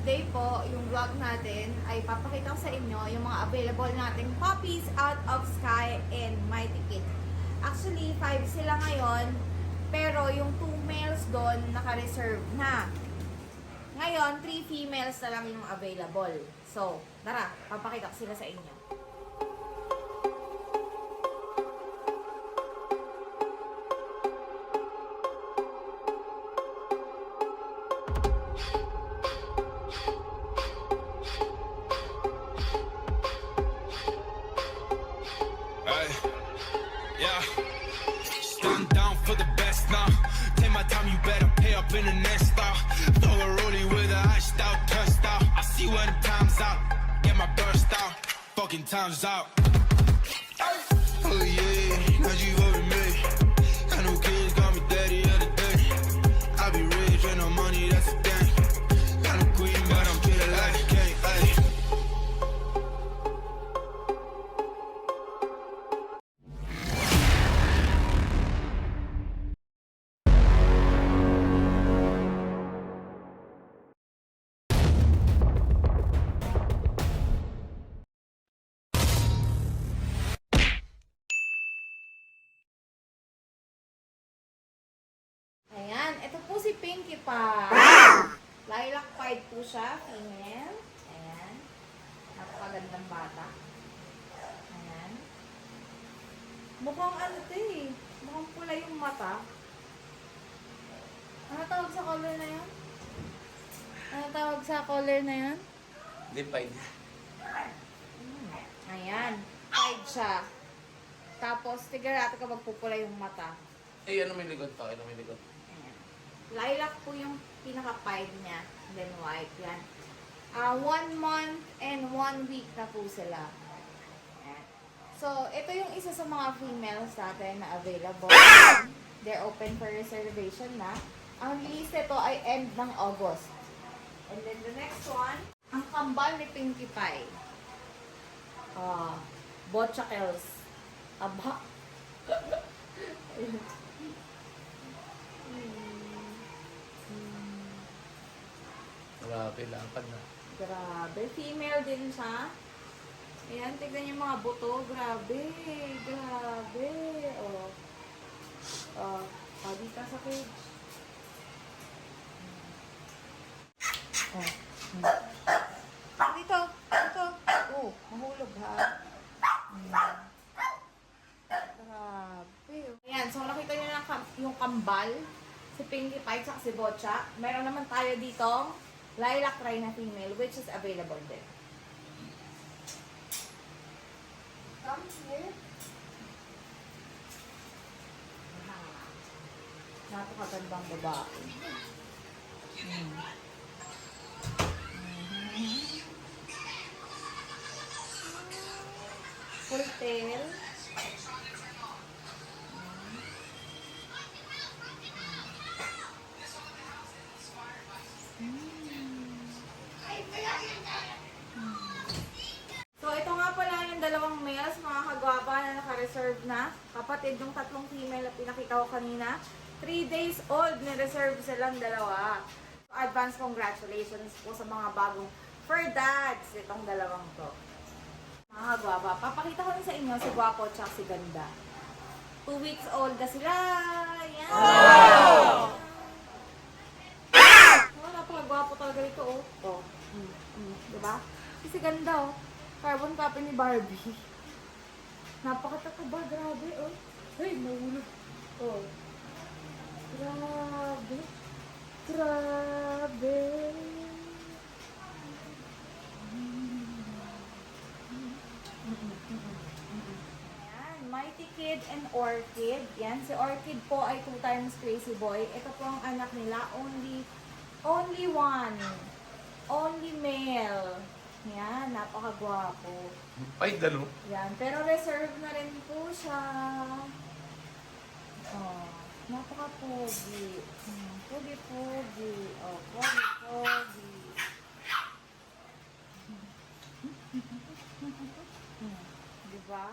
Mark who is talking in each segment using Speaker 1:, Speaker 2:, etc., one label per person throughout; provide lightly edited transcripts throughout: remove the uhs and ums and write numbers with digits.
Speaker 1: today po, yung vlog natin ay papakita ko sa inyo yung mga available nating puppies out of Sky and Mighty Kid. Actually, 5 sila ngayon, pero yung 2 males doon naka-reserve na. Ngayon, 3 females na lang yung available. So, tara, papakita ko sila sa inyo.
Speaker 2: In the next stop, throw a rollie with a iced out, touched out. I see when time's out, get my burst out, fucking time's out. Oh yeah, now you over me. I know kids call me daddy of the day. I be rich and no money, that's a thing. Got a queen, but I'm treated like a king. Ay.
Speaker 1: Ayan, ito po si Pinkie Pie. Lilac pied po siya, female. Ayan. Napakagandang bata. Ayan. Mukhang ano ito eh. Mukhang pula yung mata. Ano tawag sa color na yan? Ano tawag sa color na yan?
Speaker 3: Hindi pa yun.
Speaker 1: Ayan. Pied siya. Tapos, tigarato ka magpupula yung mata.
Speaker 3: Eh, ano may likod pa? Ano may likod?
Speaker 1: Ayan. Lilac po yung pinaka-pied niya. And then white. Yan. 1 month and 1 week na po sila. Ayan. So, ito yung isa sa mga females natin na available. They're open for reservation na. Ang release nito ay end ng August. And then the next one, ang kambal ni Pinkie Pie. Bochakels. Aba.
Speaker 3: Grabe, lapad na.
Speaker 1: Grabe. Female din siya. Ayan, tignan yung mga buto. Grabe. Grabe. Dito sa cage. Dito. Dito. Mahulog ha. Grabe. Ayan, so nakita nyo na yung kambal. Si Pinkie Pie at si Bocha. Meron naman tayo dito lilac try na female, which is available din. Come here. Napakagandang babae. Full tail. So, ito nga pala yung dalawang males, mga kagwapa na naka-reserve na. Kapatid yung 3 female na pinakita ko kanina. 3 days old, ni-reserve silang dalawa. So, advance congratulations po sa mga bagong fur dads itong dalawang to. Mga kagwapa, papakita ko rin sa inyo si Guapo at si Ganda. 2 weeks old na sila. Yan! Wow! Napakagwapo talaga ito, oh. Diba? Kasi ganda, oh. Carbon copy ni Barbie. Napakatataba, grabe, oh. Hey, mahulog. Oh. Grabe. Grabe. Ayan, Mighty Kid and Orchid. Yan, si Orchid po ay 2 times Crazy Boy. Ito po ang anak nila, only one. Only male. Yan, napakagwapo.
Speaker 3: Ay, dalo.
Speaker 1: Yan, pero reserve na rin po siya. Napaka-pogi. Pogi-pogi. Pogi-pogi. Diba?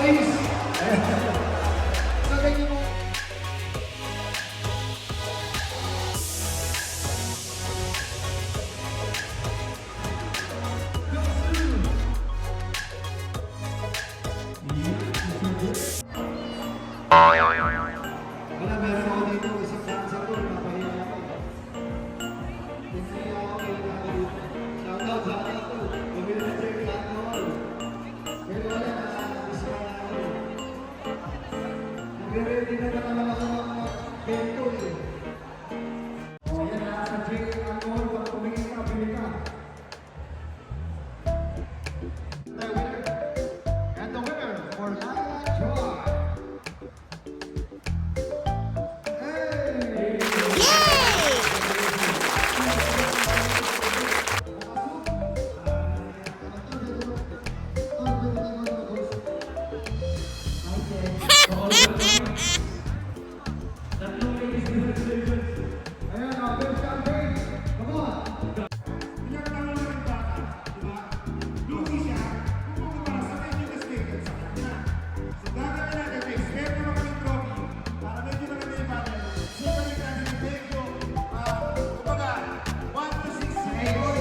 Speaker 4: face. So, ganyan mo. Wala, meron ako dito. Isang dancer ko, napahiya ako. Hindi ako kailangan ako dito. Shoutout to. Pabili na sa'yo lahat mo. Pero wala, nasa-miss ka na ako. Nagre-ready na naman ako ng mga bento eh. Ayan na, sa Jake and Amor, pag tumingin ka, bili ka. The winner. And the winner for Lion Joy. Ayan, best campaign. Come on. Pinagkakaroon ng bata, di ba? Lugi siya, kung para sa medyo mistaken sa kanya. So, gagawin natin, expect naman kami trophy, para medyo maganda yung bata. So, balik natin yung medyo, kumbaga, 1 to 6 seasons.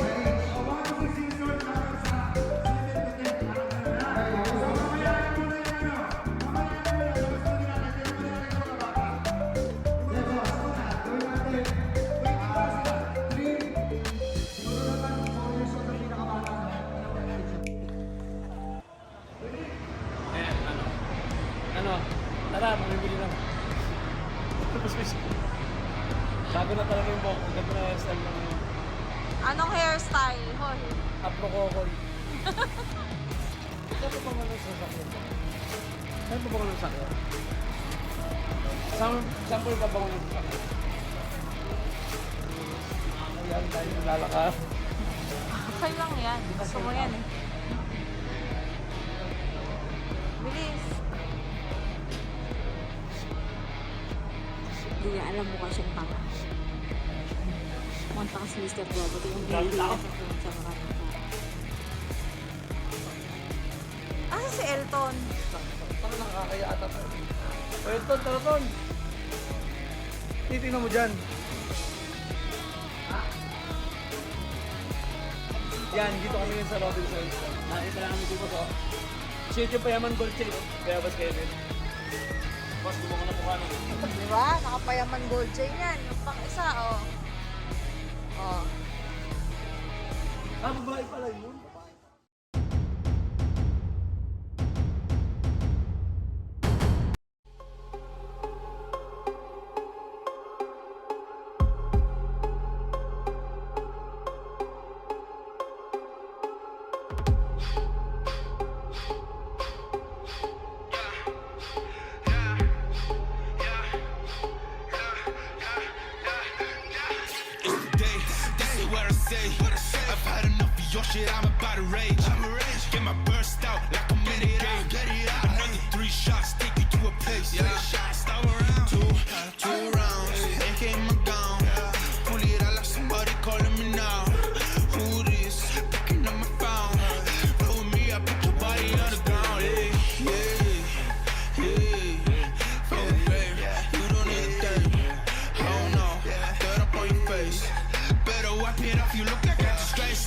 Speaker 4: O 1 to 6 seasons hanggang sa 7 to 10. So, mamayaan muna yung ano. Mamayaan muna yung gusto nila natin. Gusto nila natin mga bata. Diba? Gawin natin. Wait, ito sila. 3. Siguro naman, 4 years old ang pinakabata.
Speaker 5: Ayan, ano, tara, mamimili lang. Tapos may bago na talaga yung buhok, ganda na hairstyle lang yun.
Speaker 1: Anong hairstyle? Hoy.
Speaker 5: Afro kokol. Saan pa ba sa sakyan? Saan pa ba ng sakyan? Saan pa ba ng sakyan? Ayan, tayo lalakar.
Speaker 1: Okay lang yan. Gusto mo yan eh. Bilis.
Speaker 6: Hindi niya alam mukha siyang tanga. Mukhang tanga si Mr. Robot. Yung hindi niya sa mga tanga.
Speaker 1: Asa si Elton?
Speaker 5: Tara nakakaya ata tayo. O yun, Ton, tara, Ton. Titingnan mo dyan. Yan, dito kami ngayon sa Robinsons. Nakita lang kami dito to. Shit yung payaman gold chain. Kaya bas Kevin. Boss, gumawa ko na mukha nung.
Speaker 1: Diba? Nakapayaman gold chain yan. Yung pang isa, oh. Oh.
Speaker 5: Ah, babae pala yun.
Speaker 2: This is what I say. I've had enough of your shit, I'm about to rage. Get my burst out like I'm in a game. Another 3 shots, take you to a place. Stop around. Two rounds, AK in my gown. Pull it out like somebody calling me now. Who this? Picking up my phone. Roll with me, I put your body on the ground. Hey, oh, babe, you don't need a thing. Oh no, dirt up on your face. Better wipe it off, you look like a disgrace.